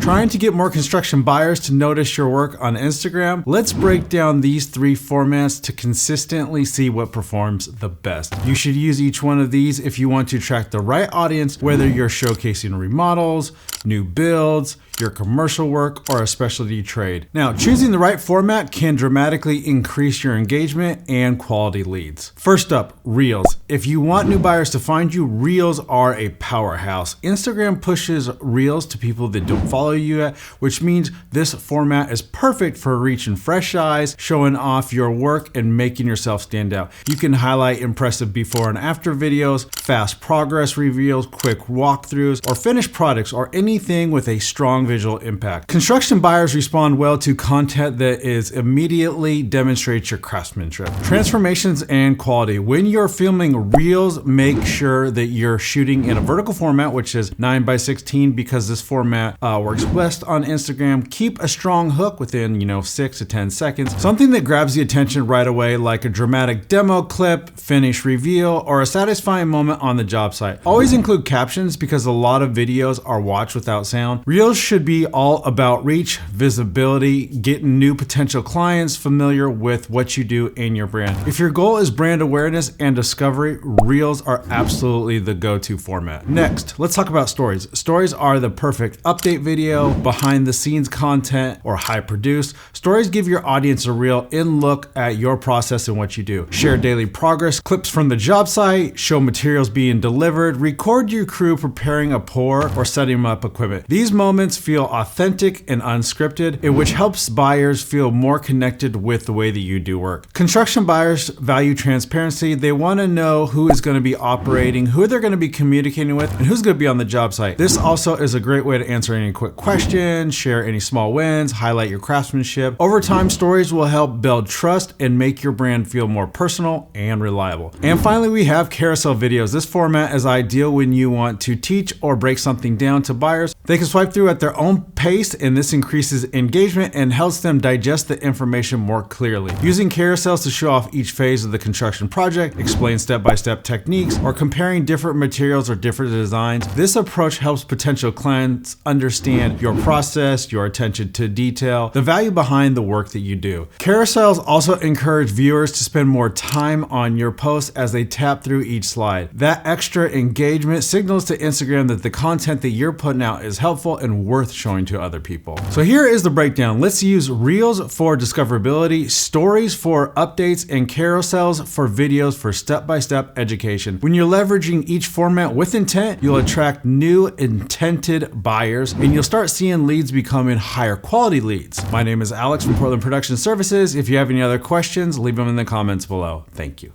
Trying to get more construction buyers to notice your work on Instagram? Let's break down these 3 formats to consistently see what performs the best. You should use each one of these if you want to attract the right audience, whether you're showcasing remodels, new builds, your commercial work, or a specialty trade. Now, choosing the right format can dramatically increase your engagement and quality leads. First up, Reels. If you want new buyers to find you, Reels are a powerhouse. Instagram pushes Reels to people that don't follow you yet, which means this format is perfect for reaching fresh eyes, showing off your work, and making yourself stand out. You can highlight impressive before and after videos, fast progress reveals, quick walkthroughs, or finished products, or anything with a strong visual impact. Construction buyers respond well to content that immediately demonstrates your craftsmanship. Transformations and quality. When you're filming Reels, make sure that you're shooting in a vertical format, which is 9:16, because this format works best on Instagram. Keep a strong hook within 6 to 10 seconds. Something that grabs the attention right away, like a dramatic demo clip, finish reveal, or a satisfying moment on the job site. Always include captions because a lot of videos are watched without sound. Reels should be all about reach, visibility, getting new potential clients familiar with what you do and your brand. If your goal is brand awareness and discovery, Reels are absolutely the go-to format. Next, let's talk about stories. Stories are the perfect update video, behind the scenes content, or high produced. Stories give your audience a real in-look at your process and what you do. Share daily progress, clips from the job site, show materials being delivered, record your crew preparing a pour or setting up equipment. These moments feel authentic and unscripted, which helps buyers feel more connected with the way that you do work. Construction buyers value transparency. They want to know who is going to be operating, who they're going to be communicating with, and who's going to be on the job site. This also is a great way to answer any quick questions, share any small wins, highlight your craftsmanship. Over time, stories will help build trust and make your brand feel more personal and reliable. And finally, we have carousel videos. This format is ideal when you want to teach or break something down to buyers. They can swipe through at their own pace, and this increases engagement and helps them digest the information more clearly. Using carousels to show off each phase of the construction project, explain step-by-step techniques, or comparing different materials or different designs, this approach helps potential clients understand your process, your attention to detail, the value behind the work that you do. Carousels also encourage viewers to spend more time on your posts as they tap through each slide. That extra engagement signals to Instagram that the content that you're putting out is helpful and worth showing to other people. So here is the breakdown. Let's use Reels for discoverability, stories for updates, and carousels for videos for step-by-step education. When you're leveraging each format with intent, you'll attract new intended buyers, and you'll start seeing leads becoming higher quality leads. My name is Alex from Portland Production Services. If you have any other questions, leave them in the comments below. Thank you.